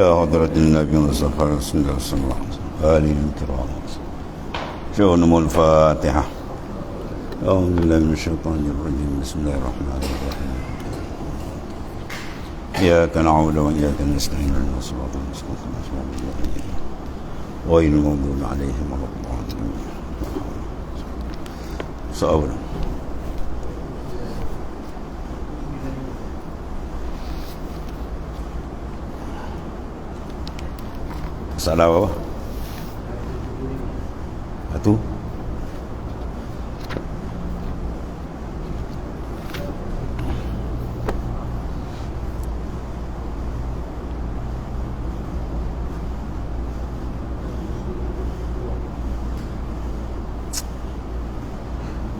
إلى حضرة النبي المصطفى رسول الله صلى الله عليه وسلم آله الكرام. شؤون الفاتحة. أعوذ بالله من الشيطان الرجيم. بسم الله الرحمن الرحيم. إياك نعبد وإياك نستعين اهدنا الصراط المستقيم صراط الذين غير المغضوب عليهم ولا الضالين. سأولا masalah apa? Satu.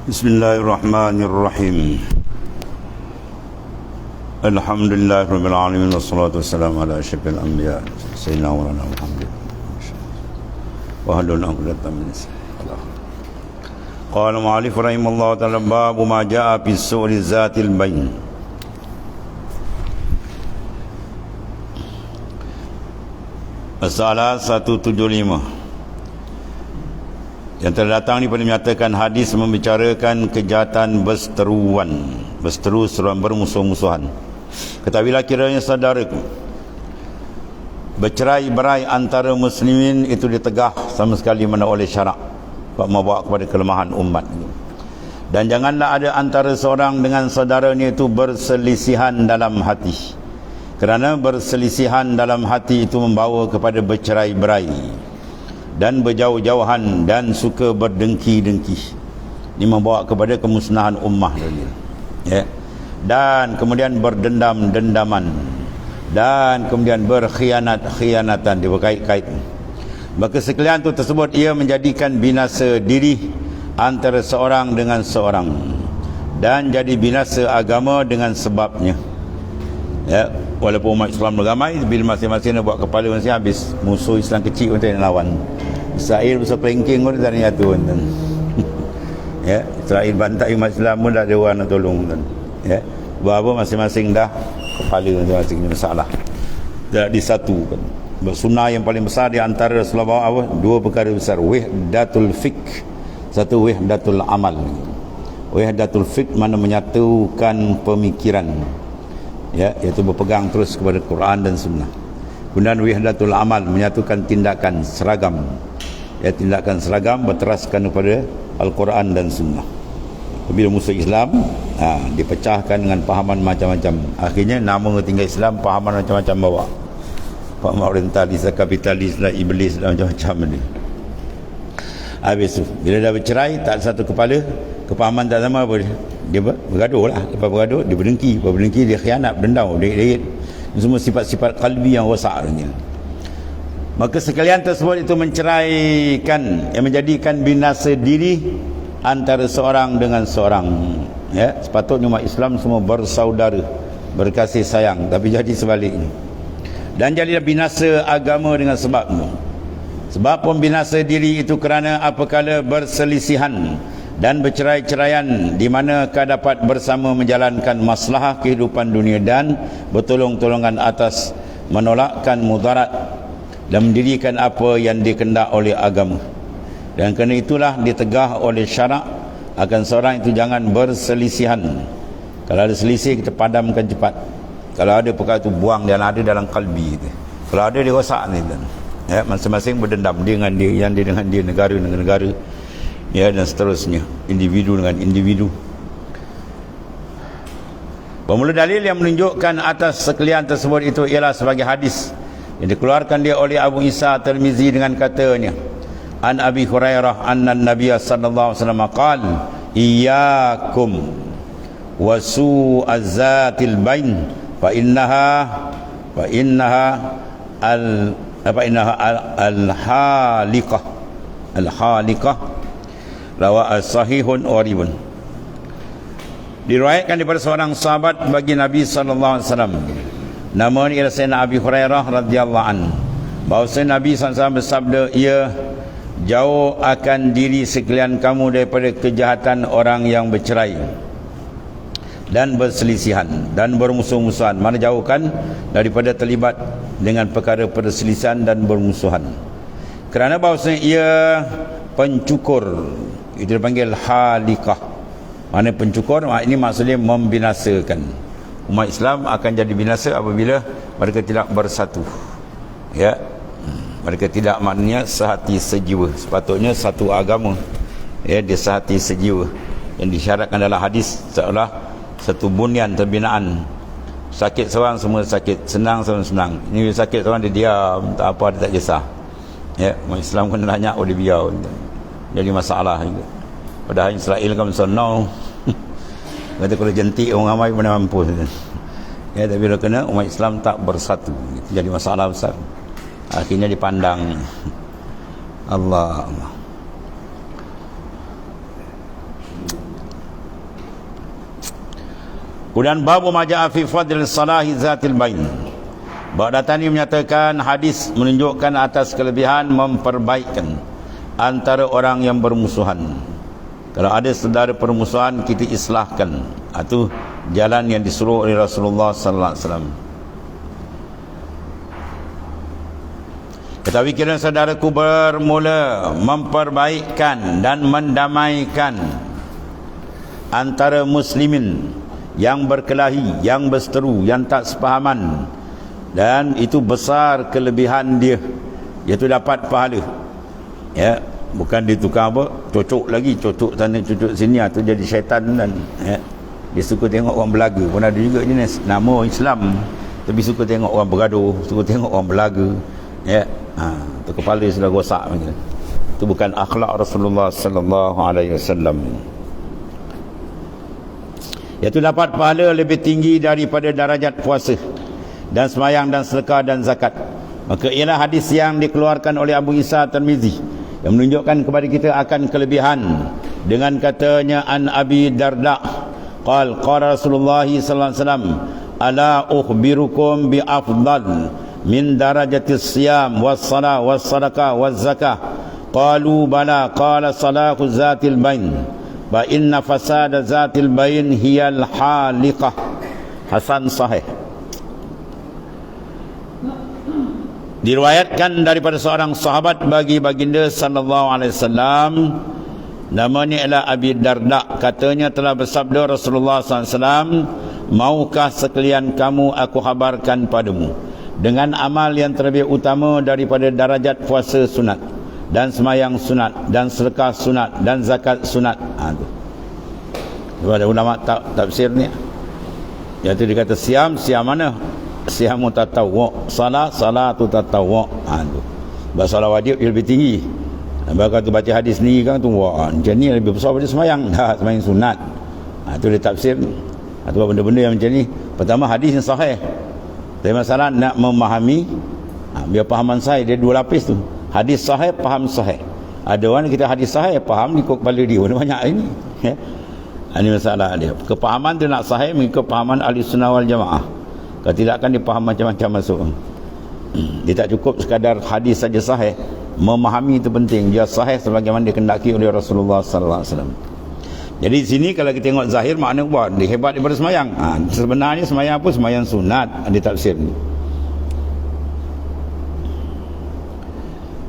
Bismillahirrahmanirrahim. Alhamdulillahirabbil alamin wassalatu wassalamu ala asyrafil anbiya sayyidina wa nabiyina Muhammad wa halul 'uqdatam min lisani. Qala mu'allif rahimallahu ta'ala babu ma jaa'a fi su'ri zatil bain. Masalah 175 yang terdatang ini pada menyatakan hadis membicarakan kejahatan berseteru seruan bermusuh-musuhan. Ketahuilah kiranya saudaraku, bercerai-berai antara muslimin itu ditegah sama sekali mana oleh syarak, membawa kepada kelemahan umat. Dan janganlah ada antara seorang dengan saudaranya itu berselisihan dalam hati, kerana berselisihan dalam hati itu membawa kepada bercerai-berai dan berjauh-jauhan dan suka berdengki-dengki. Ini membawa kepada kemusnahan ummah dunia. Ya. Dan kemudian berdendam-dendaman dan kemudian berkhianat-khianatan berkait-kait. Maka sekalian itu tersebut ia menjadikan binasa diri antara seorang dengan seorang dan jadi binasa agama dengan sebabnya. Ya, walaupun umat Islam ramai, bila masing-masing nak buat kepala masing habis, musuh Islam kecil pun tak nak lawan. Israel besar pranking pun tak nak tu tuan. Ya, Israel bantai umat Islam pun tak ada orang nak tolong tuan. Ya, apa masing-masing dah kepala masing-masing masalah. Tak disatukan. Sunnah yang paling besar di antara Rasulullah apa? Dua perkara besar, wahdatul fiqh, satu wahdatul amal. Wahdatul fiqh mana menyatukan pemikiran, ya, iaitu berpegang terus kepada Quran dan Sunnah. Kemudian wahdatul amal menyatukan tindakan seragam, ya, tindakan seragam berteraskan kepada Al-Quran dan Sunnah. Bila musuh Islam dipecahkan dengan pahaman macam-macam, akhirnya nama tinggal Islam pahaman macam-macam bawa, pahaman orientalis, kapitalis lah, iblis lah, macam-macam ni. Habis tu bila dah bercerai, tak ada satu kepala, kepahaman tak sama apa dia bergaduh lah. Lepas bergaduh dia berdengki, lepas berdengki dia khianat, berdendam, dia semua sifat-sifat qalbi yang rosak dunia. Maka sekalian tersebut itu menceraikan, yang menjadikan binasa diri antara seorang dengan seorang. Ya, sepatutnya umat Islam semua bersaudara, berkasih sayang, tapi jadi sebaliknya. Dan jadilah binasa agama dengan sebabnya. Sebab pembinasa diri itu kerana apabila berselisihan dan bercerai-ceraian, di manakah dapat bersama menjalankan maslahah kehidupan dunia dan bertolong-tolongan atas menolakkan mudarat dan mendirikan apa yang dikendak oleh agama. Dan kerana itulah ditegah oleh syarak akan seorang itu jangan berselisihan. Kalau ada selisih kita padamkan cepat. Kalau ada perkara itu buang, dan ada dalam kalbi itu. Kalau ada dia rosak ni, ya, masing-masing berdendam, dia dengan dia, yang dia dengan dia, negara dengan negara, ya, dan seterusnya, individu dengan individu. Bermula dalil yang menunjukkan atas sekalian tersebut itu ialah sebagai hadis yang dikeluarkan dia oleh Abu Isa Tirmizi dengan katanya, an Abi Hurairah anna Nabiy sallallahu alaihi wasallam qala iyyakum wasu'azatil bain fa innaha al-haliqah rawa as-sahihun waribun. Diriwayatkan daripada seorang sahabat bagi Nabi sallallahu alaihi wasallam, nama ni ialah Sayyidina Abi Hurairah radhiyallahu an, bahawa Nabi sallallahu alaihi wasallam bersabda, ia jauh akan diri sekalian kamu daripada kejahatan orang yang bercerai dan berselisihan dan bermusuh-musuhan. Mana jauhkan daripada terlibat dengan perkara perselisihan dan bermusuhan. Kerana bahawasanya ia pencukur, itu dipanggil halikah. Mana pencukur, ini maksudnya membinasakan. Umat Islam akan jadi binasa apabila mereka tidak bersatu. Ya, mereka tidak, maknanya sehati sejiwa. Sepatutnya satu agama, ya, dia sehati sejiwa. Yang disyaratkan dalam hadis seolah satu bunyan terbinaan. Sakit seorang semua sakit, senang semua senang. Ini sakit seorang dia diam, tak apa, dia tak kisah. Ya, umat Islam kena banyak oleh biar jadi masalah juga. Padahal Israel kan no. Kata kalau jentik orang ramai mana mampu. Ya, tapi bila kena umat Islam tak bersatu, itu jadi masalah besar. Akhirnya dipandang Allah. Kemudian bab maja'a fi fadl salahi zatil bain. Bab datang ini menyatakan hadis menunjukkan atas kelebihan memperbaikkan antara orang yang bermusuhan. Kalau ada saudara permusuhan, kita islahkan. Itu jalan yang disuruh oleh Rasulullah sallallahu alaihi wasallam. Tetapi kira saudaraku bermula memperbaikkan dan mendamaikan antara muslimin yang berkelahi, yang berseteru, yang tak sepahaman, dan itu besar kelebihan dia, iaitu dapat pahala. Ya, bukan ditukar apa, cocok lagi, cocok sana cocok sini, tu jadi syaitan. Dan ya, dia suka tengok orang belaga pun ada juga jenis nama Islam, tapi suka tengok orang bergaduh, suka tengok orang belaga. Ya, tu kepala sudah rosak macam. Itu bukan akhlak Rasulullah sallallahu alaihi wasallam. Iaitu dapat pahala lebih tinggi daripada darajat puasa dan sembahyang dan sedekah dan zakat. Maka ialah hadis yang dikeluarkan oleh Abu Isa Tirmizi yang menunjukkan kepada kita akan kelebihan dengan katanya an Abi Darda qala Rasulullah sallallahu alaihi wasallam ala ukhbirukum bi afdal min darajatis siyam was salah was sadaqah was zakah qalu bala qala salahu zatil bain wa inna fasada zatil bain hiyal haliqah. Hasan sahih. Diriwayatkan daripada seorang sahabat bagi baginda sallallahu alaihi wasallam, namanya ialah Abi Darda, katanya telah bersabda Rasulullah sallallahu alaihi wasallam, maukah sekalian kamu aku habarkan padamu dengan amal yang terlebih utama daripada darajat puasa sunat dan sembahyang sunat dan sedekah sunat dan zakat sunat. Ada ulama tafsir ni, iaitu dia kata siam mana? Siam tatawwu, salatu tatawwu. Bahawa salat wajib dia lebih tinggi. Bahkan tu baca hadis ni kan tu, wah macam ni lebih besar daripada sembahyang. Sembahyang sunat. Itu dia tafsir. Atau benda-benda yang macam ni. Pertama, hadis yang sahih. Tapi masalah nak memahami, biar pahaman saya dia dua lapis tu. Hadis sahih, faham sahih. Ada orang kita hadis sahih, faham ikut kepala dia. Banyak ini. Ya. Ini masalah dia. Kepahaman tu nak sahih mengikut pahaman ahli sunnah wal jamaah. Kalau tidak akan dipaham macam-macam masuk. Dia tak cukup sekadar hadis saja sahih. Memahami itu penting. Dia sahih sebagaimana dikendaki oleh Rasulullah sallallahu alaihi wasallam. Jadi di sini kalau kita tengok zahir, makna buat dia hebat daripada sembahyang. Sebenarnya sembahyang apa? Sembahyang sunat. Ada tafsir ni.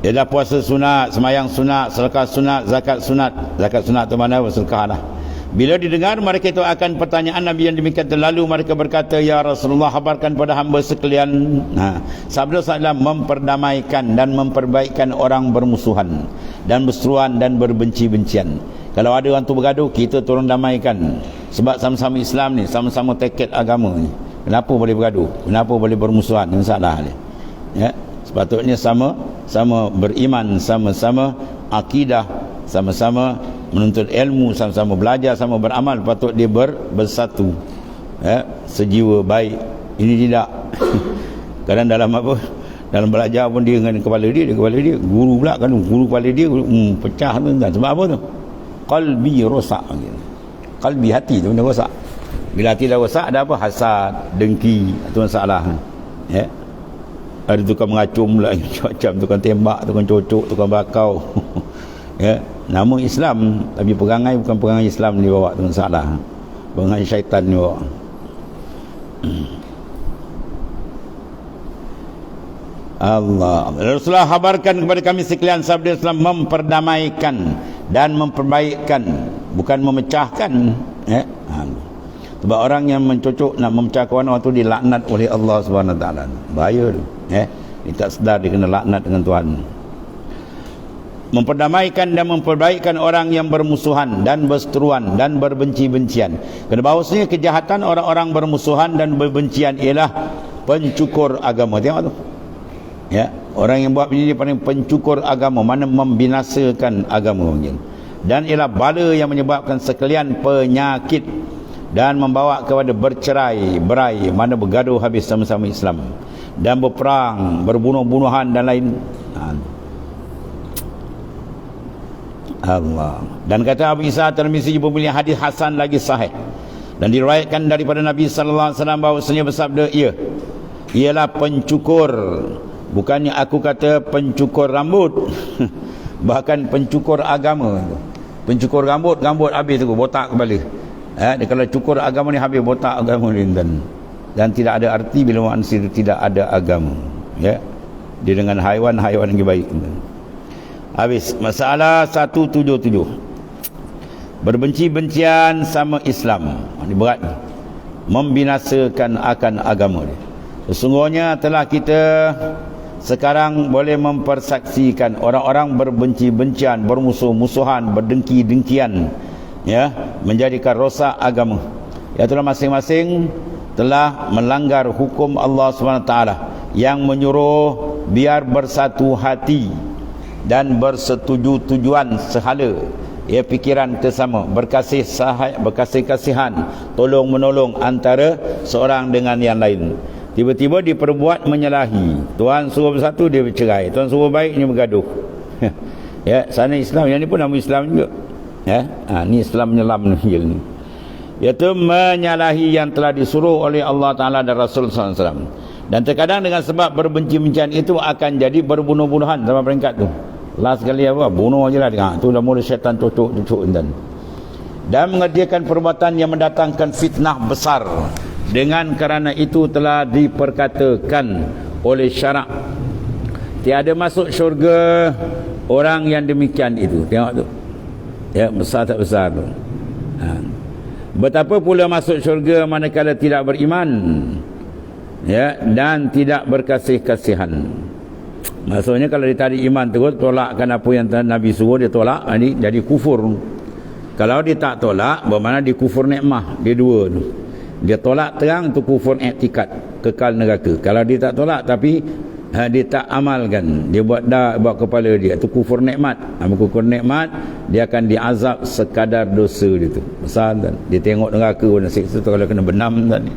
Dia dah puasa sunat, sembahyang sunat, sedekah sunat, zakat sunat. Zakat sunat tu mana? Sedekah lah. Bila didengar mereka itu akan pertanyaan Nabi yang demikian terlalu, mereka berkata, ya Rasulullah, habarkan pada hamba sekalian. Sabda SAW memperdamaikan dan memperbaikkan orang bermusuhan dan berseteruan dan berbenci-bencian. Kalau ada orang tu bergaduh, kita tolong damaikan. Sebab sama-sama Islam ni, sama-sama teket agama ni. Kenapa boleh bergaduh? Kenapa boleh bermusuhan? Masalah dia. Ya, sepatutnya sama-sama beriman, sama-sama akidah, sama-sama menuntut ilmu, sama-sama belajar, sama beramal. Patut dia bersatu, ya, sejiwa baik. Ini tidak. Kadang dalam apa, dalam belajar pun dia dengan kepala dia guru pula kan, guru kepala dia pecah tu. Sebab apa tu? Qalbi rosak. Qalbi, hati tu benda rosak. Bila hati dah rosak, ada apa? Hasad, dengki, itu masalah. Ya, ada tukang mengacung pula macam tukang tembak, tukang cocok, tukang bakau. Ya, nama Islam tapi perangai bukan perangai Islam ni bawa, tu masalah. Perangai syaitan ni bawa. Allah. Rasulullah habarkan kepada kami sekalian, sabda Islam memperdamaikan dan memperbaikkan, bukan memecahkan. Sebab orang yang mencocok nak memecah kawan orang tu dilaknat oleh Allah Subhanahu Wa Taala. Bahaya tu. Dia tak sedar dia kena laknat dengan Tuhan. Memperdamaikan dan memperbaikkan orang yang bermusuhan dan berseteruan dan berbenci-bencian. Kerana bahawasanya kejahatan orang-orang bermusuhan dan berbencian ialah pencukur agama. Tengok tu. Ya, orang yang buat begini paling pencukur agama, mana membinasakan agama mungkin. Dan ialah bala yang menyebabkan sekalian penyakit dan membawa kepada bercerai berai, mana bergaduh habis sama-sama Islam dan berperang, berbunuh-bunuhan dan lain. Allah. Dan kata Abu Isa Tirmizi mempunyai hadis hasan lagi sahih dan diriwayatkan daripada Nabi sallallahu alaihi wasallam bahawasanya bersabda, ialah pencukur. Bukannya aku kata pencukur rambut bahkan pencukur agama. Pencukur rambut habis tu botak kepala. Dia kalau cukur agama ni habis botak agama ni, dan tidak ada arti bila manusia itu tidak ada agama. Ya, dia dengan haiwan yang lebih baik. Habis masalah 177, berbenci-bencian sama Islam. Ini berat, membinasakan akan agama dia. Sesungguhnya telah kita sekarang boleh mempersaksikan orang-orang berbenci-bencian, bermusuh-musuhan, berdengki-dengkian, ya, menjadikan rosak agama. Iaitulah masing-masing telah melanggar hukum Allah SWT yang menyuruh biar bersatu hati dan bersetuju tujuan sehala, ya, pikiran tersama, berkasih-kasihan, tolong menolong antara seorang dengan yang lain. Tiba-tiba diperbuat menyalahi. Tuhan suruh bersatu, dia bercerai. Tuhan suruh baik, dia bergaduh. Ya, sana Islam, yang ni pun nama Islam juga. Ya, ni Islam menyelam ni. Iaitu menyalahi yang telah disuruh oleh Allah Ta'ala dan Rasul SAW. Dan terkadang dengan sebab berbenci-bencian itu akan jadi berbunuh-bunuhan sama peringkat tu. Last sekali apa? Bunuh je lah. Tu dah mula syaitan cocok dan mengerjakan perbuatan yang mendatangkan fitnah besar. Dengan kerana itu telah diperkatakan oleh syarak, tiada masuk syurga orang yang demikian itu. Tengok tu. Ya, besar tak besar tu. Betapa pula masuk syurga manakala tidak beriman, ya, dan tidak berkasih-kasihan. Maksudnya kalau dia tak ada iman terus, tolakkan apa yang Nabi suruh, dia tolak, ini jadi kufur. Kalau dia tak tolak, bermakna dia kufur nikmah. Dia dua tu. Dia tolak terang, tu kufur i'tikad, kekal neraka. Kalau dia tak tolak tapi dia tak amalkan, dia buat kepala dia, tu kufur nikmat. Kufur nikmat, dia akan diazab sekadar dosa dia tu. Besar kan? Dia tengok neraka pun siksa tu kalau kena benam tadi.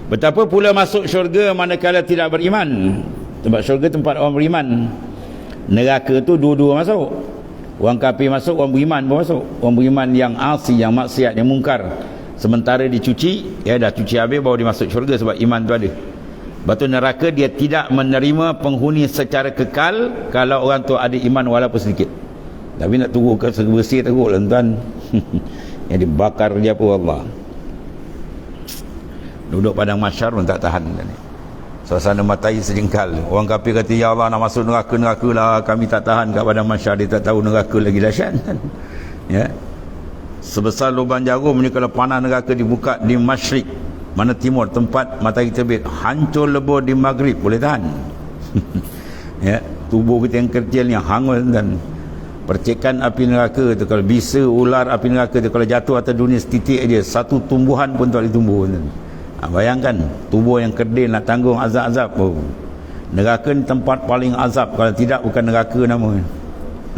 Betapa pula masuk syurga manakala tidak beriman. Sebab syurga tempat orang beriman. Neraka tu dua-dua masuk. Orang kafir masuk, orang beriman pun masuk. Orang beriman yang asi, yang maksiat, yang mungkar. Sementara dicuci, ya dah cuci habis baru dia masuk syurga sebab iman tu ada. Batu neraka dia tidak menerima penghuni secara kekal kalau orang tu ada iman walaupun sedikit. Tapi nak tunggu ke bersih teruk lah tuan. Yang dibakar dia pun Allah. Duduk padang mahsyar pun tak tahan ni. Suasana matai sejengkal. Orang kafir kata, ya Allah nak masuk neraka lah, kami tak tahan kat padang mahsyar. Dia tak tahu neraka lagi dahsyat. Ya. Sebesar lubang jarum ni kalau panah neraka dibuka di masyrik, mana timur, tempat matahari terbit, hancur lebur di maghrib, boleh tahan. Ya, tubuh kita yang kecil ni hangus. Dan percikan api neraka tu, kalau bisa ular api neraka tu kalau jatuh atas dunia setitik aja, satu tumbuhan pun tak boleh tumbuh. Bayangkan tubuh yang kerdil nak tanggung azab-azab. Neraka ni tempat paling azab, kalau tidak bukan neraka nama.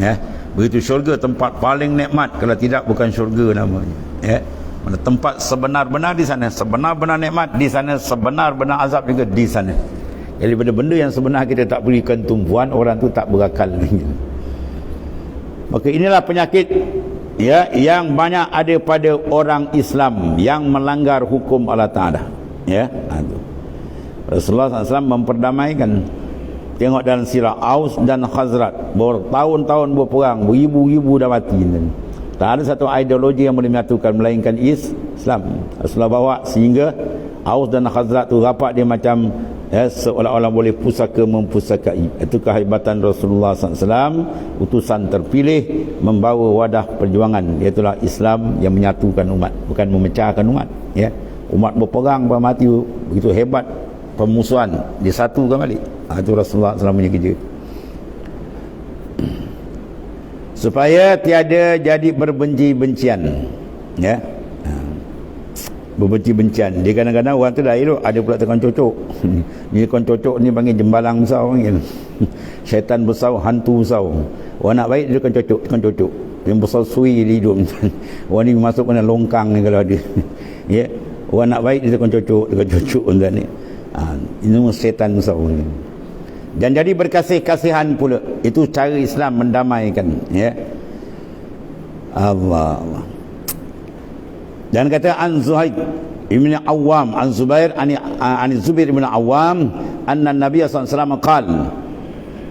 Ya, begitu syurga tempat paling nikmat, kalau tidak bukan syurga namanya. Ya, mana tempat sebenar-benar di sana, sebenar-benar nikmat di sana, sebenar-benar azab juga di sana. Jadi benda-benda yang sebenar kita tak berikan tumpuan, orang tu tak berakal. Maka inilah penyakit, ya, yang banyak ada pada orang Islam yang melanggar hukum Allah Ta'ala. Ya, Rasulullah SAW memperdamaikan. Tengok dalam sirah Aus dan Khazraj, bertahun-tahun berperang, beribu-ribu dah mati. Tak ada satu ideologi yang boleh menyatukan melainkan Islam. Rasulullah bawa sehingga Aus dan Khazraj tu rapat dia macam ya, seolah-olah boleh pusaka mempusakai. Itu kehebatan Rasulullah SAW, utusan terpilih membawa wadah perjuangan, iaitulah Islam yang menyatukan umat, bukan memecahkan umat, ya. Umat berperang bermati begitu hebat, permusuhan disatukan balik. Itu Rasulullah SAW punya kerja, supaya tiada jadi berbenci-bencian, ya. Berbenci-bencian. Dia kadang-kadang orang tu dah elok, ada pula tekan cocok. Ni tekan cocok ni panggil jembalang besar panggil. Syaitan besar, hantu besar. Orang nak baik dia tekan cocok. Yang besar sui di hidup. Orang ni masuk kena longkang ni kalau ada. Ya. Orang nak baik dia tekan cocok ni. Ini syaitan besar ni. Dan jadi berkasih-kasihan pula. Itu cara Islam mendamaikan, ya. Allah. Dan kata an Zuhair ibn Awam, an Zubair an Zubair ibn Awam, anna Nabi sallallahu alaihi wasallam qala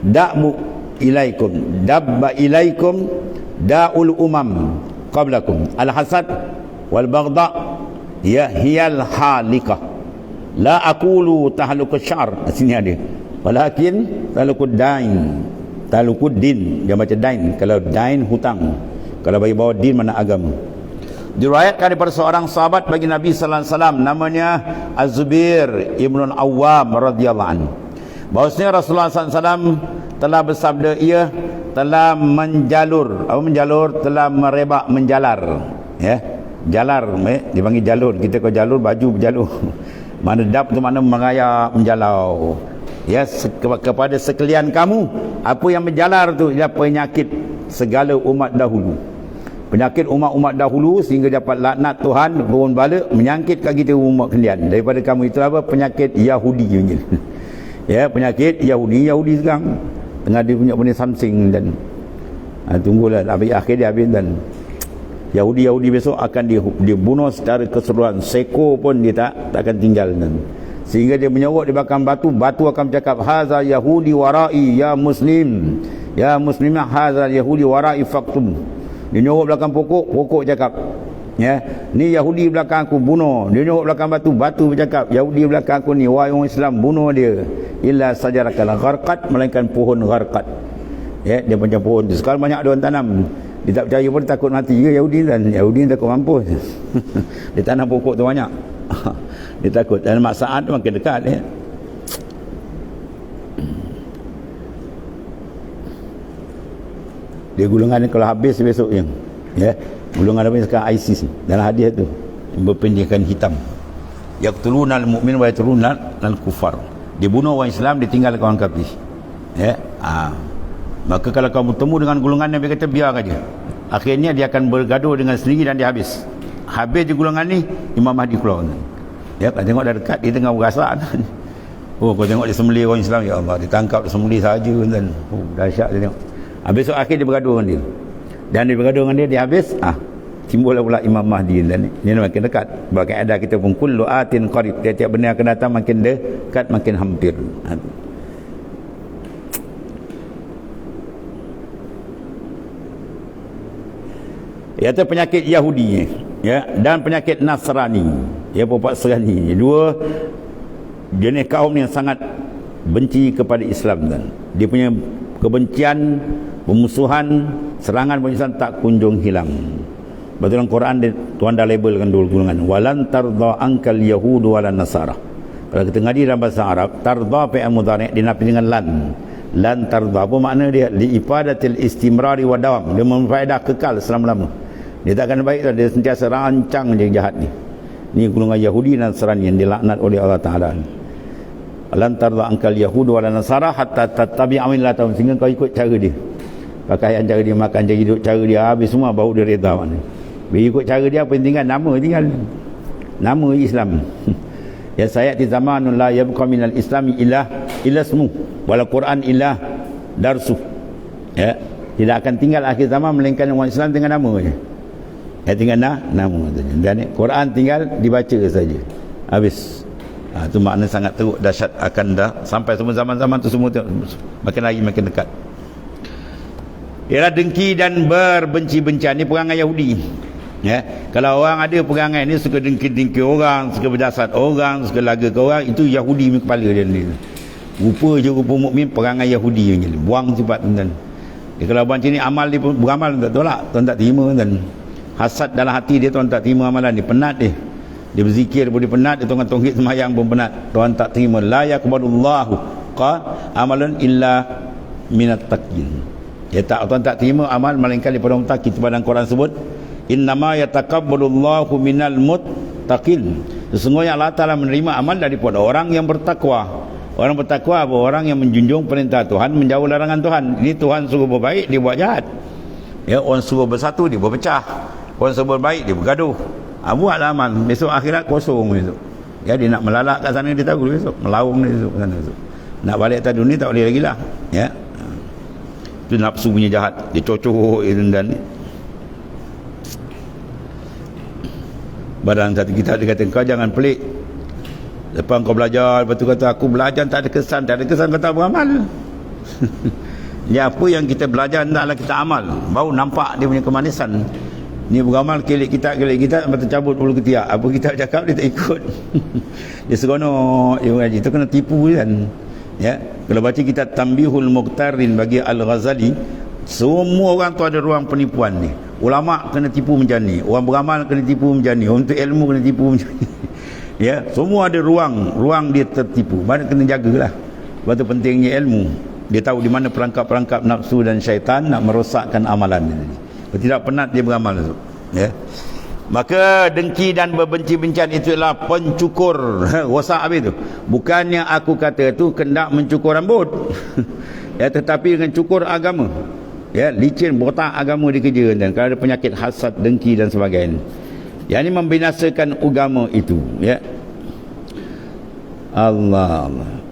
da'bu ilaikum dabba ilaikum da'ul umam qablakum al-hasad wal baghdha ya hiyal halikah la aqulu tahluku syar. Sini ada walakin tahlukud dain, tahlukud din. Dia baca dain. Kalau dain hutang, kalau bagi bawa din mana agama. Diriwayatkan daripada seorang sahabat bagi Nabi sallallahu alaihi wasallam, namanya Az-Zubair ibn Awam radhiyallahu anhu, bahwasanya Rasulullah sallallahu alaihi wasallam telah bersabda, ia telah menjalur, telah merebak, menjalar, ya. Jalar, dipanggil jalur. Kita kau jalur baju berjalur. Mana dap tu mana mengaya menjalau, ya. Kepada sekalian kamu, apa yang menjalar tu ialah penyakit segala umat dahulu. Penyakit umat-umat dahulu sehingga dapat laknat Tuhan turun bala menyangkit kat kita umat kalian. Daripada kamu itu apa? Penyakit Yahudi punya. Ya, penyakit Yahudi sekarang tengah dia punya benda samsing. Dan tunggulah habis akhir dia habis. Dan Yahudi besok akan dibunuh secara keseluruhan. Seko pun dia tak akan tinggal. Dan sehingga dia menyorok di belakang batu akan bercakap, haza Yahudi warai ya muslim, ya muslimah, haza Yahudi warai faktum. Dia nyorok belakang pokok cakap, ya, ni Yahudi belakang aku, bunuh. Dia nyorok belakang batu bercakap, Yahudi belakang aku ni, wahai orang Islam, bunuh dia. Illa sajarakal gharqat, melainkan pohon gharqat, ya. Dia macam pohon tu sekarang banyak ada orang tanam. Dia tak percaya pun, takut mati ke Yahudi. Dan Yahudi takut mampus. Dia tanam pokok tu banyak. Dia takut. Dan masaat tu makin dekat, ya. Dia golongan ni kalau habis besok yang, ya, golongan apa sekarang ISIS dalam hadis tu berpendidikan hitam, yaqtuluna al-mu'min wa yatruna al-kufar. Dia bunuh orang Islam, dia tinggalkan orang kafir, ya. Maka kalau kamu bertemu dengan golongan Nabi kata biar aja, akhirnya dia akan bergaduh dengan sendiri dan dia habis di golongan ni, Imam Mahdi keluar, ya. Kau tengok dah dekat, dia tengah berasak. Oh, kau tengok dia sembelih orang Islam, ya Allah, ditangkap sembelih saja. Dan dahsyat dia tengok. Besok akhir dia bergaduh dengan dia, dan dia bergaduh dengan dia habis, timbullah pula Imam Mahdi. Dan ini makin dekat. Bahkan ada kita pun kullu atin qarib, tiap-tiap benda akan datang makin dekat, makin hampir. Iaitu penyakit Yahudi, ya, dan penyakit Nasrani, ya, pupat Serani. Dua jenis kaum yang sangat benci kepada Islam, dan dia punya kebencian, pemusuhan, serangan penyiksaan tak kunjung hilang. Betul dalam Quran Tuhan dah labelkan dua golongan, walan tardha ankal yahudu walan nasara. Kalau kita ngaji dalam bahasa Arab, tardha fi'il mudhari' dinafi dengan lan tardha. Apa makna dia? Li ifadatil istimrari wa dawam. Dia memfaedah kekal selama-lama. Dia tak akan baik, dia sentiasa rancang je jahat ni. Ni golongan Yahudi dan Nasrani yang dilaknat oleh Allah Taala. Lan tardha ankal yahudu walan nasara hatta tattabi'a millatahum, sehingga kau ikut cara dia. Pakaian cara dia, makan cara hidup cara dia, habis semua baru dia reda mana. Bila ikut cara dia, apa yang tinggal? Nama Islam. Ya, sayati zamanun la yabqa minal islami illa ismu wal Quran illa darsu. Ya, tidak akan tinggal akhir zaman melainkan orang Islam dengan nama je. Ya, tinggal nama saja. Dan Quran tinggal dibaca saja. Habis. Itu makna sangat teruk, dahsyat akan dah sampai semua zaman-zaman tu semua makin lagi makin dekat. Ialah dengki dan berbenci-bencian. Ni perangai Yahudi. Ya, kalau orang ada perangai ni suka dengki-dengki orang, suka berdasar orang, suka laga ke orang, itu Yahudi punya kepala dia ni. Rupa je rupa mukmin, perangai Yahudi yang ni. Buang sifat tuan. Kalau abang macam ni amal dia pun beramal tak tolak, tuan tak terima tuan. Hasad dalam hati dia tuan tak terima amalan dia, penat dia. Dia berzikir pun dia penat, dia tengah tauhid sembahyang pun penat. Tuan tak terima. La yaqbalullahu amalan illa minat taqin. Ya tak, tuan tak terima amal melainkan daripada orang taqi. Pada Quran sebut innama yataqabbalullahu minal muttaqin. Sesungguhnya Allah Taala menerima amal daripada orang yang bertakwa. Orang bertakwa apa? Orang yang menjunjung perintah Tuhan, menjauh larangan Tuhan. Ini Tuhan suruh berbaik, dia buat jahat. Ya, orang suruh bersatu, dia berpecah. Orang suruh berbaik, dia bergaduh. Buatlah amal. Besok akhirat kosong besok. Ya, dia nak melalak kat sana, dia tahu besok. Melaung dia besok sana besok. Nak balik atas dunia tak boleh lagi lah. Ya. Itu nafsu punya jahat. Dia cocok dan badan satu kita dia kata kau jangan pelik. Lepas kau belajar, lepas tu kata aku belajar tak ada kesan kau tak beramal. Ya, apa yang kita belajar hendaklah kita amal, baru nampak dia punya kemanisan. Ni beramal kelik kita lepas tu cabut bulu ketiak. Apa kita cakap dia tak ikut. Dia seronok dia ngaji. Itu kena tipu kan. Ya, kalau baca kitab Tanbihul Muqtarin bagi Al-Ghazali, semua orang tu ada ruang penipuan ni. Ulama kena tipu macam ni, orang beramal kena tipu macam ni, untuk ilmu kena tipu macam ni. Ya, semua ada ruang dia tertipu. Mana kena jagalah. Sebab tu pentingnya ilmu. Dia tahu di mana perangkap-perangkap nafsu dan syaitan nak merosakkan amalan dia. Kalau tidak penat dia beramal tu. Ya. Maka dengki dan berbenci-bencian itu adalah pencukur rosak habis tu. Bukannya aku kata tu kendak mencukur rambut. Ya, tetapi dengan cukur agama. Ya, licin botak agama dikerja dan kalau ada penyakit hasad, dengki dan sebagainya. Yang ini membinasakan agama itu, ya. Allah.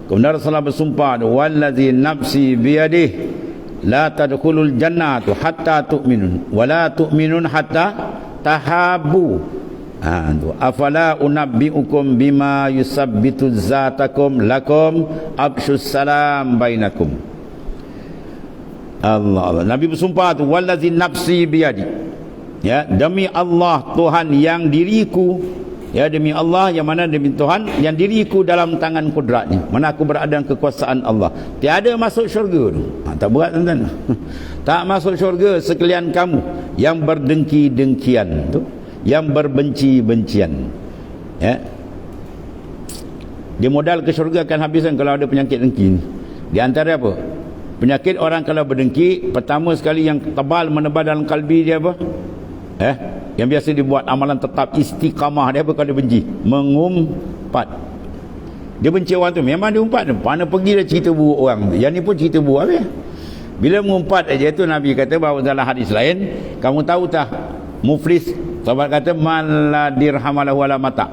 Kemudian Rasulullah bersumpah, wallazi nafsi biyadihi la tadkhulul jannatu hatta tu'minun wa la tu'minun hatta tahabu. Afala unabbiukum bima yusabbitu zatakum lakum abshus salam bainakum. Allah. Nabi bersumpah tu, wallazi nafsi biyadi. Ya, demi Allah Tuhan yang diriku, ya, demi Allah yang mana demi Tuhan yang diriku dalam tangan kudratnya, mana aku berada dalam kekuasaan Allah, tiada masuk syurga tu. Tak berat tuan-tuan. Tak masuk syurga sekalian kamu yang berdengki-dengkian tu, yang berbenci-bencian. Ya, dia modal ke syurga akan habisan kalau ada penyakit dengki ni. Di antara apa? Penyakit orang kalau berdengki, pertama sekali yang tebal menebal dalam kalbi dia apa? Yang biasa dibuat amalan tetap istiqamah dia apa kalau dia benci? Mengumpat. Dia benci orang tu, memang dia umpat. Mana pergi dia cerita buruk orang tu. Yang ni pun cerita buruk habis. Bila mengumpat aja tu Nabi kata bahawa dalam hadis lain, kamu tahu tak muflis? Sahabat kata man la dirhamalahu wala mata.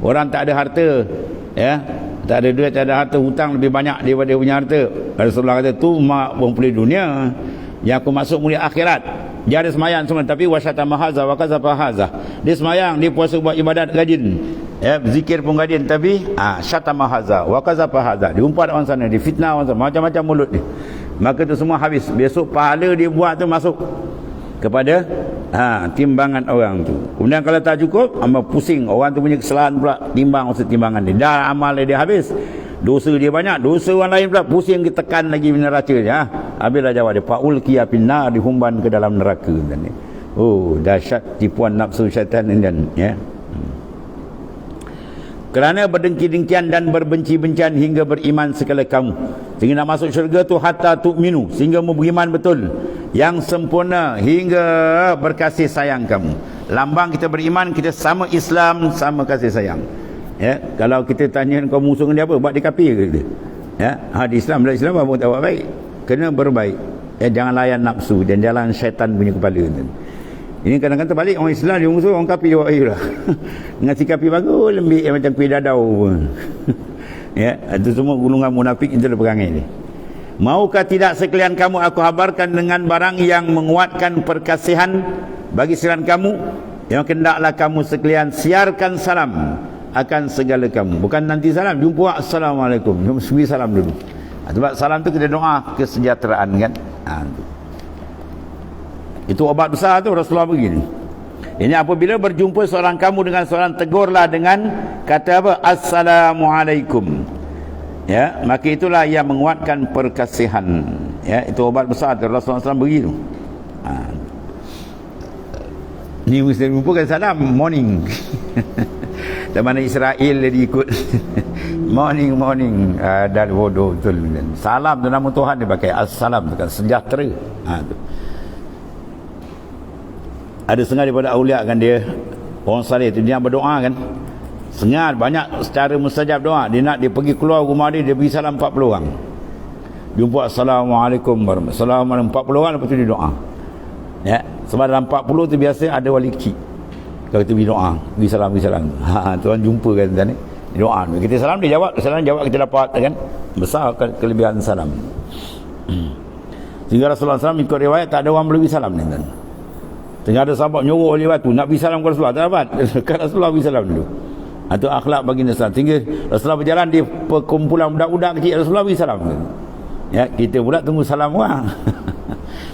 Orang tak ada harta, ya, tak ada duit, tak ada harta, hutang lebih banyak daripada dia punya harta. Rasulullah kata tu mak bompuli dunia, yang aku masuk mulia akhirat. Dia ada semayang semua, tapi wasyata mahaza wa kazafa haza. Dia semayang, dia puasa buat ibadat rajin. Ya, zikir pun rajin, tapi syata mahaza wa kazafa haza. Dia umpat orang sana, dia fitnah orang sana, macam-macam mulut dia. Maka tu semua habis. Besok pahala dia buat tu masuk kepada timbangan orang tu. Kemudian kalau tak cukup, pusing. Orang tu punya kesalahan pula timbang maksud timbangan dia. Dah amal dia habis. Dosa dia banyak, dosa orang lain pula pusing ditekan lagi neraca dia. Habislah jawab dia, faul qiya finnar, dihumban ke dalam neraka dan ni. Oh, dahsyat tipuan nafsu syaitan ini dan ya. Kerana berdengki-dengkian dan berbenci-bencian hingga beriman sekala kamu, sehingga nak masuk syurga tu hatta tu'minu, sehingga beriman betul yang sempurna hingga berkasih sayang kamu. Lambang kita beriman, kita sama Islam, sama kasih sayang. Ya, kalau kita tanya kau musuh dengan dia apa, buat dia kafir ke dia? Ya, di Islam, dalam Islam apa tak buat baik? Kena berbaik. Ya, jangan layan nafsu dan jalan syaitan punya kepala. Ini kadang-kadang terbalik, orang Islam dia musuh, orang kafir dia buat baik lah. Dengan si kafir bagus, lembik macam kuih dadau pun. Ya, itu semua gulungan munafik, itu adalah perangai dia. Maukah tidak sekalian kamu aku habarkan dengan barang yang menguatkan perkasihan bagi sekalian kamu, yang hendaklah kamu sekalian siarkan salam akan segala kamu. Bukan nanti salam, jumpa assalamualaikum, jom suwi salam dulu. Sebab salam tu kita doa kesejahteraan kan. Itu obat besar tu Rasulullah begini. Ini apabila berjumpa seorang kamu dengan seorang, tegurlah dengan kata apa? Assalamualaikum. Ya, maka itulah yang menguatkan perkasihan. Ya, itu obat besar Rasulullah SAW begitu. Ni Muslim pun kan salam morning. Dan mana Israel dia ikut morning dan bodoh betul. Salam tu nama Tuhan dia pakai assalam tu kan, sejahtera. Tu. Ada setengah daripada awliya kan, dia orang saleh tu dia berdoa kan, setengah banyak secara mustajab doa. Dia nak dia pergi keluar rumah dia beri salam 40 orang, jumpa assalamualaikum warahmatullahi wabarakatuh 40 orang, lepas tu dia doa. Ya, sebab dalam 40 tu biasa ada wali kecil, kalau kita beri doa, beri salam Tuan jumpa kan tuan ni, doa kita salam dia jawab, salam jawab kita dapat kan, besar kelebihan salam. Sehingga Rasulullah SAW ikut riwayat tak ada orang boleh beri salam ni tuan. Tengah ada sahabat nyuruh oleh waktu nak beri salam kepada Rasulullah, tak dapat. Kan Rasulullah beri salam dulu. Itu akhlak baginda Islam. Sehingga Rasulullah berjalan di perkumpulan budak-budak kecil, Rasulullah beri salam. Ya, kita pula tunggu salam orang.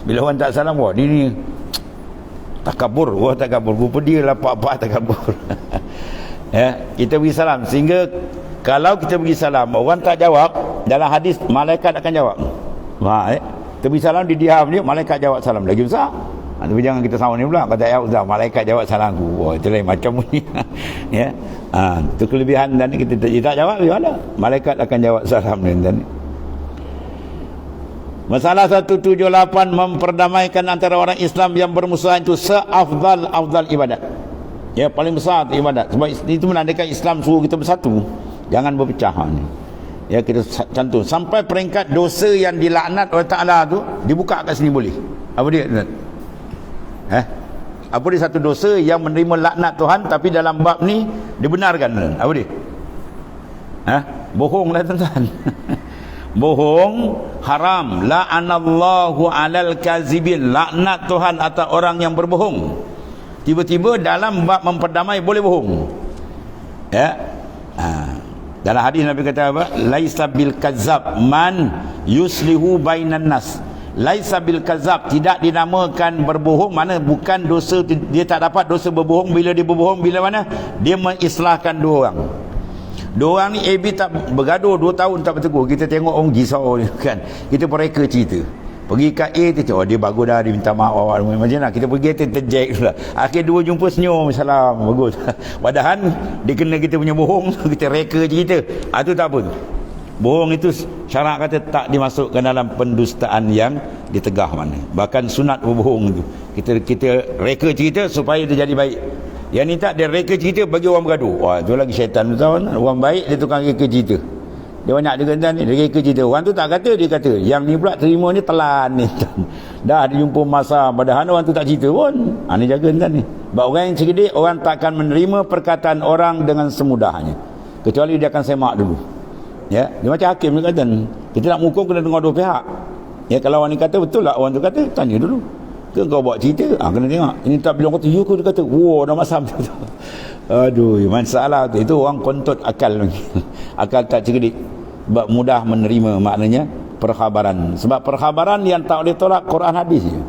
Bila orang tak salam, wah ni takabur, rupa dia lah pak-pak takabur. Ya, kita beri salam. Sehingga kalau kita beri salam, orang tak jawab, dalam hadis malaikat akan jawab. Kita beri salam, dia diam dia, malaikat jawab salam lagi besar. Tapi jangan kita sama ni pula, kata ya ustaz, malaikat jawab salamku. Wah, itu lain macam ni. Ya. Itu kelebihan dan kita tak jawab gimana? Malaikat akan jawab salam ni dan. Masalah 178, memperdamaikan antara orang Islam yang bermusuhan itu seafdal ibadat. Ya, paling besar itu ibadat. Sebab itu menandakan Islam suruh kita bersatu. Jangan berpecah ni. Ya, kita cantum sampai peringkat dosa yang dilaknat oleh Taala tu dibuka kat sini boleh. Apa dia? Apa dia satu dosa yang menerima laknat Tuhan, tapi dalam bab ni dibenarkan. Apa dia? Bohong lah tuan-tuan. Bohong haram. La'anallahu alal kazibin. Laknat Tuhan atas orang yang berbohong. Tiba-tiba dalam bab memperdamai boleh bohong. Ya. Dalam hadis Nabi kata apa? Laisa bil kazzab man yuslihu bainan nas. Laisa bil kazab, tidak dinamakan berbohong, mana bukan dosa, dia tak dapat dosa berbohong. Bila dia berbohong, bila mana dia mengislahkan dua orang ni AB tak bergaduh 2 tahun tak bertegur, kita tengok orang risau kan, kita mereka cerita pergi kat A tu, dia bagus dah, dia minta maaf macam mana, kita pergi terjek lah, akhir dua jumpa senyum salam bagus. Padahal dia kena kita punya bohong, kita reka cerita. Itu tak apa tu. Bohong itu syarak kata tak dimasukkan dalam pendustaan yang ditegah mana. Bahkan sunat berbohong itu. Kita reka cerita supaya dia jadi baik. Yang ni tak, dia reka cerita bagi orang bergaduh. Wah, tu lagi syaitan tu tahu. Orang baik dia tukang reka cerita. Dia banyak dia kata ni, dia reka cerita. Orang tu tak kata, dia kata. Yang ni pula terima ni telan ni. Dah dia jumpa masa, padahal orang tu tak cerita pun. Ni jaga ni. Sebab orang yang cerdik, orang takkan menerima perkataan orang dengan semudahnya. Kecuali dia akan semak dulu. Ya, dia macam hakim dia kata, kita nak mengukur kena dengar dua pihak. Ya, kalau orang ni kata betul lah, orang tu kata, tanya dulu. Ke kau buat cerita? Kena tengok. Ini tak bila orang kata, ya ke, dia kata, wow, dah masam tu. Aduh, masalah tu. Itu orang kontut akal. Akal tak cerdik. Sebab mudah menerima maknanya perkhabaran. Sebab perkhabaran yang tak boleh tolak Quran hadis je.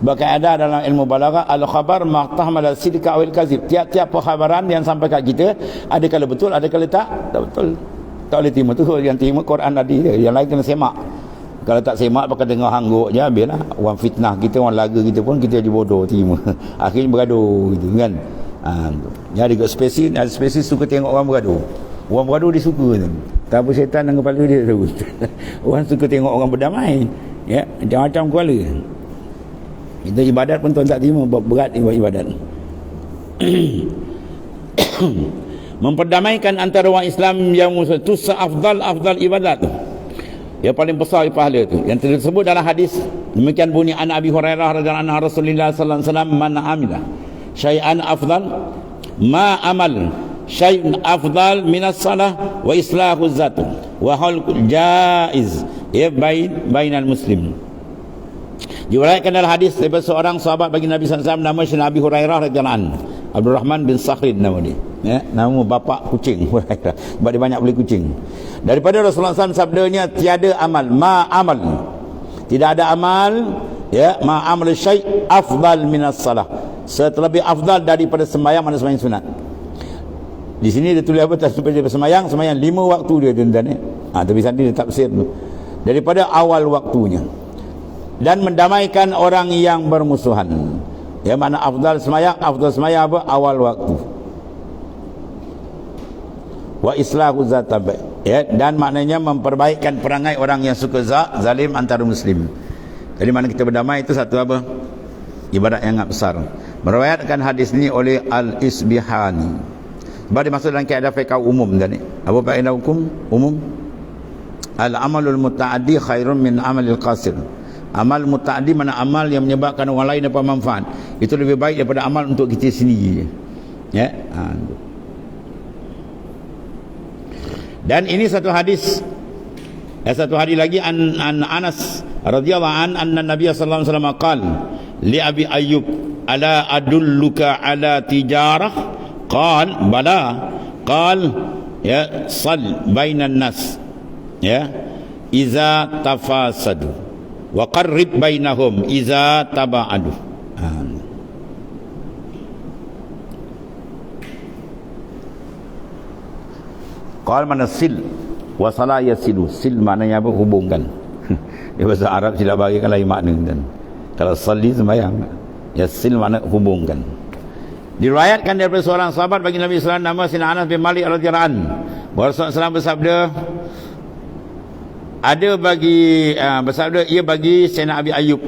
Bahkan ada dalam ilmu balaghah, al-khabar maqtahmal al-sidqa awil kazib. Tiap-tiap perkhabaran yang sampai kat kita, ada kala betul, ada kala tak betul. Tak boleh terima tu, yang terima Quran tadi je. Yang lain kena semak. Kalau tak semak pakai dengar hangguk je, habislah. Orang fitnah kita, orang laga kita pun kita jadi bodoh terima. Akhirnya bergaduh gitu kan. Jadi ada spesies suka tengok orang bergaduh. Orang bergaduh dia suka tu. Tak apa syaitan dengan kepala dia tahu. Orang suka tengok orang berdamai. Ya, macam-macam kepala. Kita ibadat pun tuan tak terima, berat ibadat. Memperdamaikan antara orang Islam yang musuh itu seafdal ibadat tu. Yang paling besar pahala tu. Yang tersebut dalam hadis demikian bunyi an Abi Hurairah radhiyallahu anhu Rasulullah sallallahu alaihi wasallam man amila syai'an afdal ma amal syai'un afdal minas salah wa islahu zat wa halqul jaiz ya bainal muslim. Diriwayatkan dalam hadis daripada seorang sahabat bagi Nabi sallallahu alaihi wasallam nama Syekh Abi Hurairah radhiyallahu anhu, Abdurrahman bin Sakhrin nama dia. Ya, nama bapa kucing. Sebab dia banyak beli kucing. Daripada Rasulullah SAW sabdanya, tiada amal ma amal. Tidak ada amal ya ma amal syai' afdal minas salah. Seterlebih afdal daripada sembahyang mana sembahyang sunat. Di sini dia tulis apa? Daripada sembahyang 5 waktu dia tuan-tuan. Tapi tadi dia tafsir tu. Daripada awal waktunya. Dan mendamaikan orang yang bermusuhan. Ya, mana afdal sembahyang apa? Awal waktu. Wa islahu zatabai. Ya, dan maknanya memperbaikkan perangai orang yang suka zalim antara muslim. Jadi mana kita berdamai itu satu apa? Ibadat yang sangat besar. Meriwayatkan hadis ini oleh Al-Isbihani. Sebab dia masuk dalam kaedah fiqh umum tadi. Apa kaedah hukum umum? Al-amalul muta'addi khairun min amalil qasir. Amal muta'addi mana amal yang menyebabkan orang lain dapat manfaat. Itu lebih baik daripada amal untuk kita sendiri. Ya. Dan ini satu hadis. Satu hadis lagi an Anas radhiyallahu anna Nabi sallallahu alaihi wasallam qala li Abi Ayyub ala adulluka ala tijarah qal bala qal ya sal bainan nas ya iza tafasadu wa qarrib bainahum iza tabaadu. Qal mana sil wa sala yasilu. Sil maknanya apa? Hubungkan. Di bahasa Arab tidak bagikan lain makna dan kalau sali sembahyang, yasil makna hubungkan. Diriwayatkan daripada seorang sahabat bagi Nabi sallallahu alaihi wasallam nama Sina Anas bin Malik radhiyallahu anhu. Rasulullah SAW bersabda, bersabda ia bagi Sayyidina Abi Ayyub,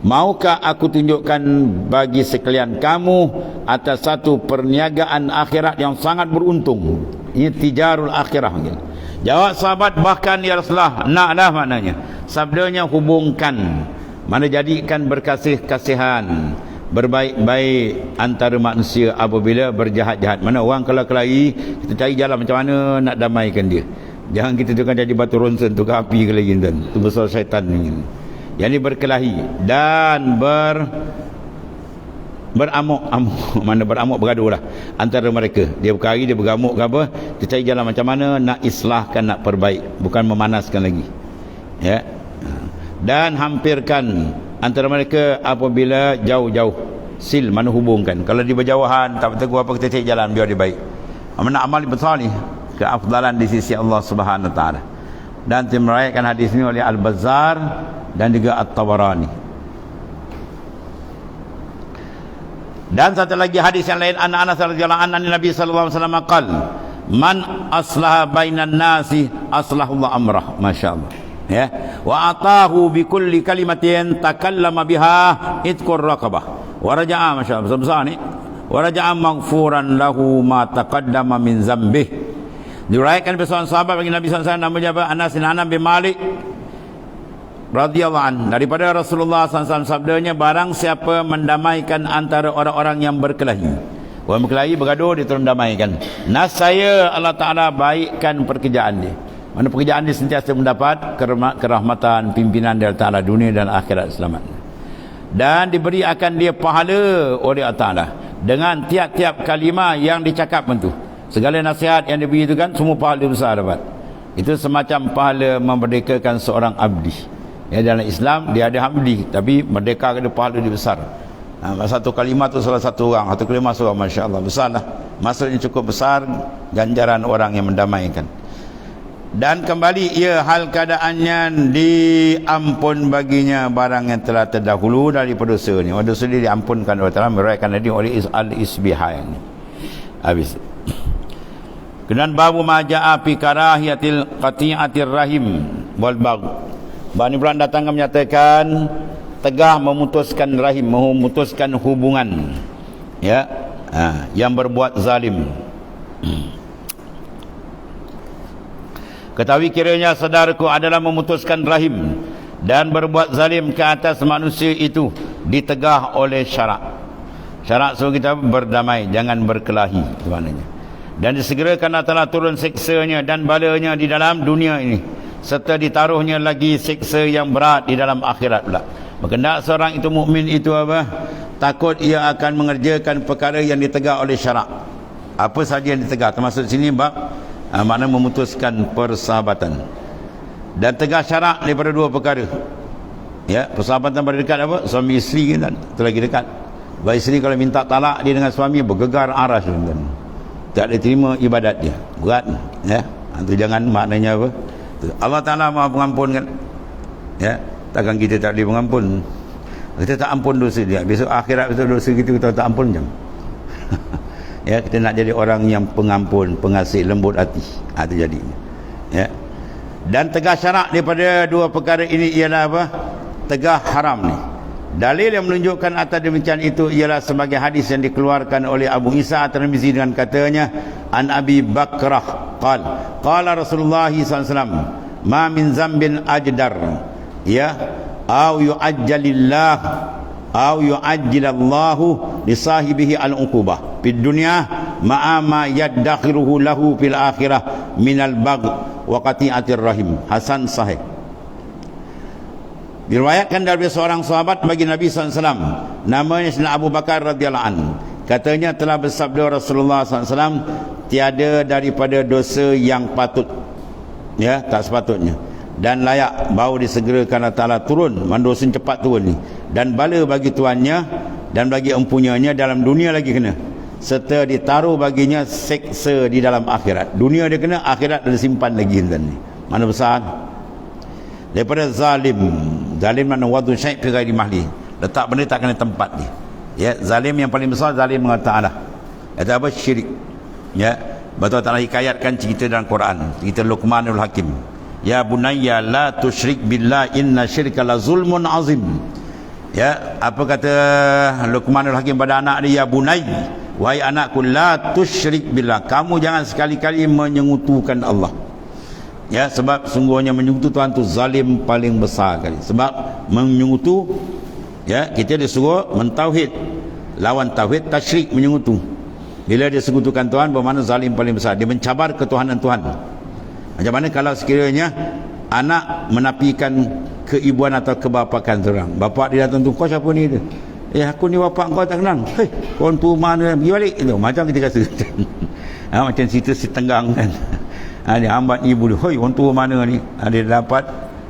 maukah aku tunjukkan bagi sekalian kamu atas satu perniagaan akhirat yang sangat beruntung? Ini tijarul akhirah. Jawab sahabat, bahkan ya Rasulullah, naklah maknanya. Sabdanya hubungkan, mana jadikan berkasih-kasihan, berbaik-baik antara manusia apabila berjahat-jahat. Mana orang kalau kelahi, kita cari jalan macam mana nak damaikan dia. Jangan kita tukar jadi batu ronsen, tukar api ke lagi tuan. Itu besar syaitan ni. Yang ini berkelahi dan beramuk-amuk. Mana beramuk, bergaduh lah antara mereka. Dia berkelahi, dia bergamuk ke apa, kita cari jalan macam mana nak islahkan, nak perbaik, bukan memanaskan lagi. Ya. Dan hampirkan antara mereka apabila jauh-jauh. Sil mana hubungkan. Kalau di berjauhan tak bertegur apa, kita cari jalan biar dia baik. Mana amal besar ni, keafdalan di sisi Allah Subhanahu Wa Taala. Dan dimeriwayatkan hadis ini oleh Al-Bazzar dan juga At-Tabarani. Dan satu lagi hadis yang lain, Anas radhiyallahu anhu Nabi sallallahu alaihi wasallam qaal, man aslaha bainan nasi aslahullah amrah. Masyaallah. Ya, wa atahu bi kulli kalimatin takallama biha itqur raqabah wa raja'a. Masyaallah, besar ni. Wa raja'a maghfuran lahu ma taqaddama min zambih. Diriwayatkan oleh seorang sahabat bagi Nabi sallallahu alaihi wasallam namanya Anas bin Anas bin Malik radhiyallahu anhu, daripada Rasulullah SAW sabdanya, barang siapa mendamaikan antara orang-orang yang berkelahi. Orang berkelahi bergaduh, dia terus damaikan. Nasaya Allah Ta'ala baikkan pekerjaan dia. Mana pekerjaan dia sentiasa mendapat kerahmatan pimpinan dari Ta'ala dunia dan akhirat selamat. Dan diberi akan dia pahala oleh Allah Ta'ala dengan tiap-tiap kalimah yang dicakap itu. Segala nasihat yang diberi itu kan semua pahala besar dapat. Itu semacam pahala memerdekakan seorang abdi. Ya, dalam Islam dia ada abdi, tapi merdeka ada pahala dia besar. Satu kalimah tu salah satu orang, satu kalimah seorang, masya-Allah besarlah. Maksudnya cukup besar ganjaran orang yang mendamaikan. Dan kembali ia hal keadaannya diampun baginya barang yang telah terdahulu daripada dosa ni. Dosa dia diampunkan oleh Allah, meriwayatkan tadi oleh Al-Isbihani. Habis. Kemudian babu maja'a fi karahiyatil qati'atir rahim wal bagh. Bani Ibrahim datang menyatakan tegah memutuskan rahim, memutuskan hubungan, ya, yang berbuat zalim. Ketahui kiranya saudaraku adalah memutuskan rahim dan berbuat zalim ke atas manusia itu ditegah oleh syarak. Syarak suruh kita berdamai, jangan berkelahi, itu maknanya. Dan disegerakan telah turun siksanya dan balanya di dalam dunia ini, serta ditaruhnya lagi siksa yang berat di dalam akhirat pula. Berkendak seorang itu mukmin itu apa? Takut ia akan mengerjakan perkara yang ditegak oleh syarak. Apa saja yang ditegak, termasuk sini bab makna memutuskan persahabatan. Dan tegak syarak daripada dua perkara. Ya, persahabatan pada dekat apa? Suami isteri kan, itu lagi dekat. Baik, isteri kalau minta talak dia dengan suami bergegar aras, tuan-tuan. Tak ada terima ibadat dia. Berat, ya. Itu jangan, maknanya apa? Allah Ta'ala Maha Pengampun kan. Ya, takkan kita tak boleh mengampun. Kita tak ampun dosa dia. Besok akhirat besok dosa kita tak ampun jam. Ya, kita nak jadi orang yang pengampun, pengasih, lembut hati. Itu jadi. Ya. Dan tegah syarak daripada dua perkara ini ialah apa? Tegah haram ni. Dalil yang menunjukkan atas demikian itu ialah sebagai hadis yang dikeluarkan oleh Abu Isa At-Tirmizi dengan katanya, An Abi Bakrah qala Rasulullah SAW, ma min zambin ajdar ya au yu'ajjalillah au yu'ajjilallahu li sahibihi al-uqubah fid dunya ma'a ma yaddakhiruhu lahu fil akhirah minal bagh wa qati'atir rahim. Hasan sahih. Diriwayatkan dari seorang sahabat bagi Nabi SAW, namanya Sayyidina Abu Bakar radhiyallahu anhu. Katanya telah bersabda Rasulullah SAW, tiada daripada dosa yang patut, ya, tak sepatutnya dan layak bau disegerakan Allah Ta'ala turun, mandosa cepat turun ni, dan bala bagi tuannya dan bagi empunyanya dalam dunia lagi kena, serta ditaruh baginya seksa di dalam akhirat. Dunia dia kena, akhirat dia simpan lagi ni. Mana besar? Daripada zalim makna wadu syai' fi ghairi mahli, letak benda tak kena tempat dia. Ya, zalim yang paling besar zalim dengan Ta'ala. Itu apa? Syirik. Ya, betul Ta'ala hikayatkan cerita dalam Quran, cerita Luqmanul Hakim. Ya bunayya la tusyrik billah inna syirka la zulmun azim. Ya, apa kata Luqmanul Hakim pada anak dia? Ya bunay, wahai anakku, la tusyrik billah, kamu jangan sekali-kali menyengutukan Allah. Ya, sebab sungguhnya menyekutu Tuhan tu zalim paling besar kali. Sebab menyekutu, ya, kita disuruh mentauhid, lawan tauhid tasyrik, menyekutu. Bila dia sekutukan Tuhan, bermakna zalim paling besar, dia mencabar ketuhanan Tuhan. Macam mana kalau sekiranya anak menafikan keibuan atau kebapakan seorang, bapak dia datang tu, kau siapa ni? Dia, aku ni bapak kau tak kenal. Hei, kau tu mana? Pergi balik tu. Macam kita kata macam cerita si Tenggang kan. Dia hambat ibu dia, hoi, orang tua mana ni? Dia dapat,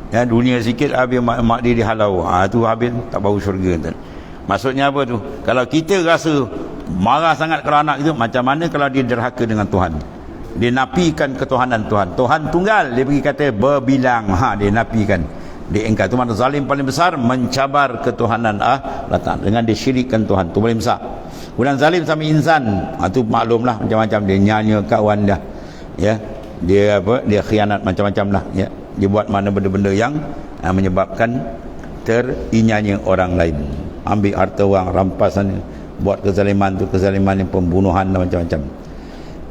ya, dunia sikit, habis mak dia dihalau. Tu habis tak bau syurga kan. Maksudnya apa tu? Kalau kita rasa marah sangat kalau anak itu, macam mana kalau dia derhaka dengan Tuhan? Dia nafikan ketuhanan Tuhan. Tuhan tunggal, dia pergi kata berbilang, dia nafikan, dia engkar. Tu makna zalim paling besar, mencabar ketuhanan Allah Ta'ala dengan dia syirikkan Tuhan. Tu paling besar. Kemudian zalim sama insan, tu maklumlah macam-macam, dia nyanyi kawan dah, ya, dia apa, dia khianat macam-macam lah, ya, dia buat mana benda-benda yang menyebabkan terinyanya orang lain, ambil harta orang, rampasan, buat kezaliman tu, kezaliman yang pembunuhan dan macam-macam.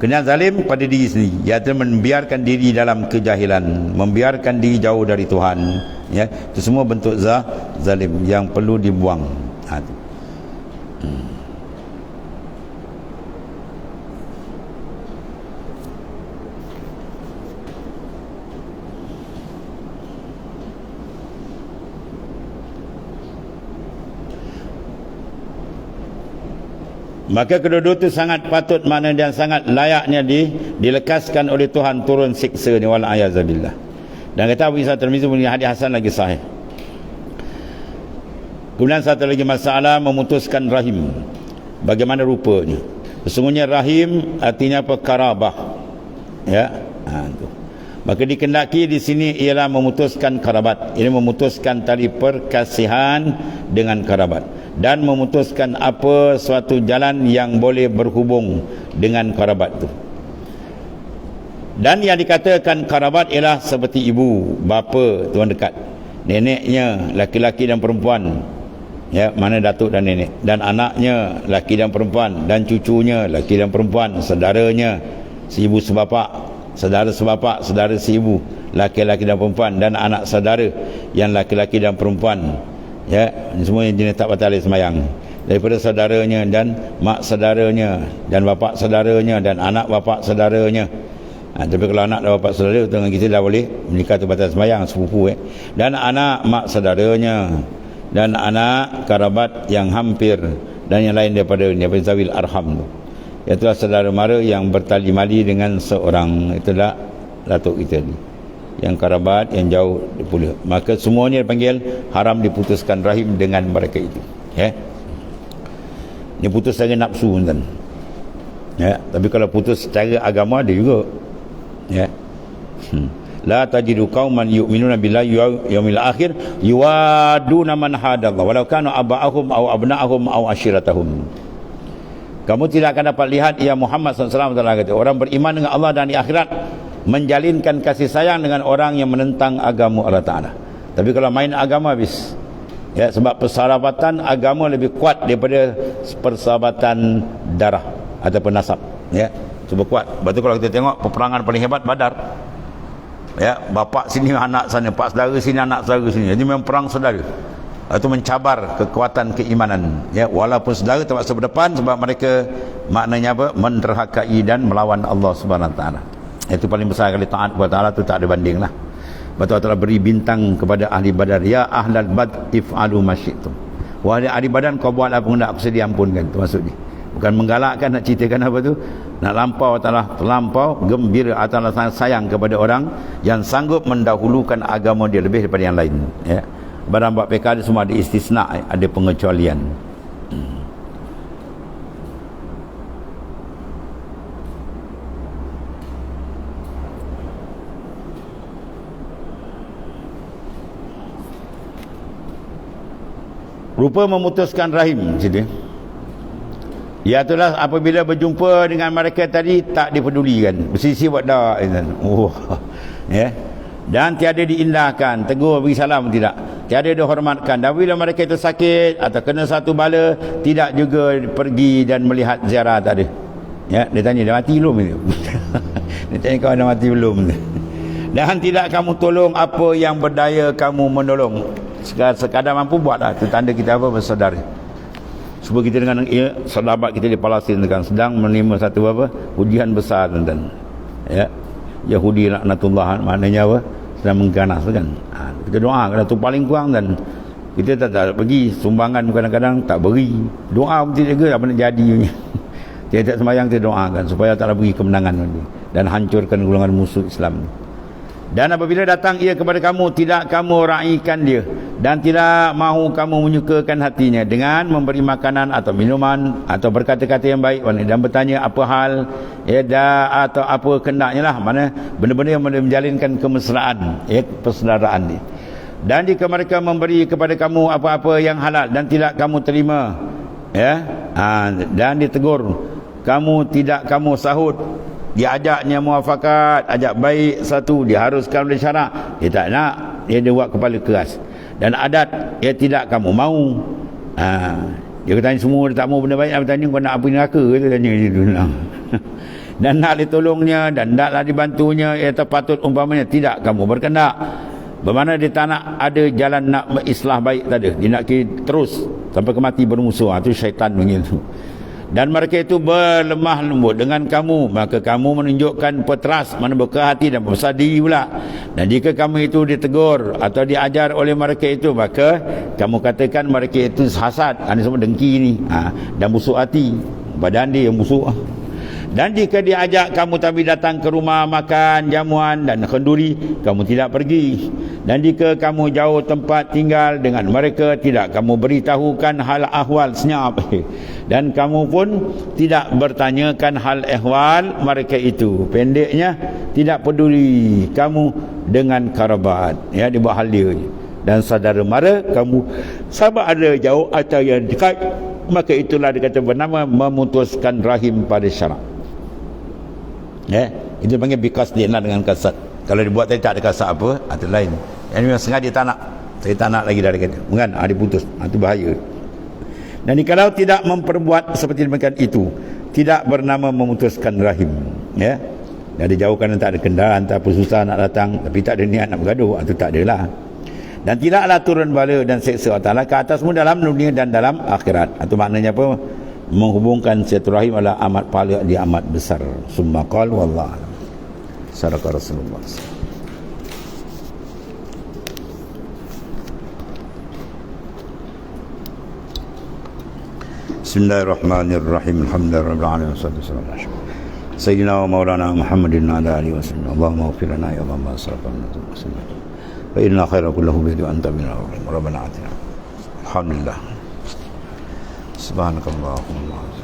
Kena zalim pada diri sendiri, iaitu membiarkan diri dalam kejahilan, membiarkan diri jauh dari Tuhan, ya, itu semua bentuk zalim yang perlu dibuang. Maka kedua-dua itu sangat patut makna dan sangat layaknya dilekaskan oleh Tuhan turun siksa ni, wal ayazabillah. Dan kata Abu Isa At-Tirmizi punya hadis hasan lagi sahih. Kemudian satu lagi masalah memutuskan rahim. Bagaimana rupanya? Sesungguhnya rahim artinya apa? Karabah. Ya. Tu. Maka dikendaki di sini ialah memutuskan karabat. Ini memutuskan tali perkasihan dengan karabat, dan memutuskan apa suatu jalan yang boleh berhubung dengan karabat itu. Dan yang dikatakan karabat ialah seperti ibu, bapa, tuan dekat, neneknya laki-laki dan perempuan, ya, mana datuk dan nenek, dan anaknya laki dan perempuan, dan cucunya laki dan perempuan, saudaranya si ibu sebapa, saudara sebapa, saudara si ibu, laki-laki dan perempuan, dan anak saudara yang laki-laki dan perempuan, ya, ini semua yang jenis tak batal sembahyang, daripada saudaranya dan mak saudaranya dan bapa saudaranya dan anak bapa saudaranya. Tapi kalau anak dan bapa saudara dengan kita dah boleh menikah tu batal sembahyang, sepupu, dan anak mak saudaranya dan anak karabat yang hampir dan yang lain daripada zawil arham tu, itulah saudara mara yang bertali mali dengan seorang, itulah datuk kita ni, yang karabat yang jauh dipulih. Maka semuanya dipanggil haram diputuskan rahim dengan mereka itu, ya. Dia putus secara nafsu kan. Ya, tapi kalau putus secara agama dia juga. Ya. La tajidu qauman yu'minuna billahi yaumil akhir yuwaduna man hadallah walau kanu aba'ahum aw abna'ahum aw ashiratahum. Kamu tidak akan dapat lihat ya Muhammad SAW telah kata, orang beriman dengan Allah dan di akhirat menjalinkan kasih sayang dengan orang yang menentang agama Allah Ta'ala. Tapi kalau main agama habis. Ya, sebab persahabatan agama lebih kuat daripada persahabatan darah ataupun nasab. Ya, cuba kuat. Sebab tu kalau kita tengok peperangan paling hebat Badar. Ya, bapa sini anak sana, pak saudara sini anak saudara sini. Jadi memang perang saudara. Itu mencabar kekuatan keimanan. Ya, walaupun saudara terpaksa berdepan sebab mereka maknanya apa? Menderhakai dan melawan Allah Subhanahu Wa Taala. Itu paling besar kali taat kepada Allah tu tak ada bandinglah. Betul telah beri bintang kepada ahli Badar, ya ahlal bad if'alu masyitum. Wahai ahli Badar, kau buat apa hendak aku sedia ampunkan. Itu maksud dia. Bukan menggalakkan, nak ceritakan apa tu, nak lampau atalah terlampau gembira atalah sayang kepada orang yang sanggup mendahulukan agama dia lebih daripada yang lain. Ya, barang buat PK dia semua ada istisna, ada pengecualian. Rupa memutuskan rahim situ. Ya, itulah apabila berjumpa dengan mereka tadi tak dipedulikan, bersisi buat dak. Oh, ya. Dan tiada diindahkan, tegur bagi salam tidak, tiada dihormatkan. Dan bila mereka itu sakit atau kena satu bala, tidak juga pergi dan melihat ziarah, tak ada. Ya, dia tanya dah mati belum itu. Dia tanya kau dah mati belum. Dan tidak kamu tolong apa yang berdaya kamu menolong. Sekadar mampu buatlah. Itu tanda kita apa, bersaudara. Sebab kita dengan sahabat kita di Palestin kan sedang menerima satu apa, ujian besar tuan-tuan. Ya, Yahudi laknatullah, maknanya apa, sedang mengganas kan. Kita doa kalau tu paling kurang, dan kita tak pergi sumbangan, kadang-kadang tak beri. Doa pun tidak apa nak jadi. Tiap-tiap sembahyang kita doakan supaya tak beri kemenangan lagi dan hancurkan golongan musuh Islam. Dan apabila datang ia kepada kamu, tidak kamu raikan dia dan tidak mahu kamu menyukakan hatinya dengan memberi makanan atau minuman atau berkata-kata yang baik, dan bertanya apa hal ya atau apa kendaknya lah, mana benda-benda yang menjalinkan kemesraan, persaudaraan dia. Dan jika mereka memberi kepada kamu apa-apa yang halal dan tidak kamu terima, ya, dan ditegur, kamu tidak kamu sahut, diajaknya muafakat, ajak baik satu, diharuskan oleh syarak, dia tak nak, dia buat kepala keras. Dan adat, tidak kamu mau. Dia tanya semua, dia tak mau benda baik, dia tanya kau nak apa neraka, dia tanya gitu. Dan nak ditolongnya dan naklah dibantunya, ia terpatut umpamanya tidak kamu berkendak. Bermakna dia tak nak ada jalan nak islah baik, tak ada. Dia nak terus sampai ke mati bermusuh. Itu syaitan begitu. Dan mereka itu berlemah lembut dengan kamu, maka kamu menunjukkan peteras, mana berkah hati dan besar diri pula. Dan jika kamu itu ditegur atau diajar oleh mereka itu, maka kamu katakan mereka itu hasad, ini semua dengki ni, dan busuk hati, badan dia yang busuk. Dan jika diajak kamu tapi datang ke rumah makan jamuan dan kenduri, kamu tidak pergi. Dan jika kamu jauh tempat tinggal dengan mereka, tidak kamu beritahukan hal ahwal senyap. Dan kamu pun tidak bertanyakan hal ahwal mereka itu. Pendeknya, tidak peduli kamu dengan karabat. Ya, dia buat hal dia. Dan saudara mara, kamu sama ada jauh atau yang dekat, maka itulah dikata bernama memutuskan rahim pada syarak. Ya, itu panggil bikas dia nak dengan kasat. Kalau dibuat tadi tak ada kasat apa, itu lain. Yang memang sengaja tak nak, saya tak nak lagi dah kata. Bukan, dia putus. Itu bahaya. Dan kalau tidak memperbuat seperti demikian itu, tidak bernama memutuskan rahim. Ya, dan dijauhkan, tak ada kendaraan, tak apa susah nak datang, tapi tak ada niat nak bergaduh, itu tak adalah. Dan tidaklah turun bala dan seksa Allah Ta'ala ke atasmu dalam dunia dan dalam akhirat. Itu maknanya apa? Menghubungkan silaturahim adalah amat pahala, dia amat besar. Summa qal wallahu a'lam. Sadaqa Rasulullah. Bismillahirrahmanirrahim. Alhamdulillahirabbil alamin. Wassalatu Sayyidina wa maulana Muhammadin wa ala alihi wasallam. Allahumma ighfir lana ya Allah sallallahu alaihi wasallam. Wa inna khaira kullahu bi anta min rabbana atina. Alhamdulillah. Subhanakallahumma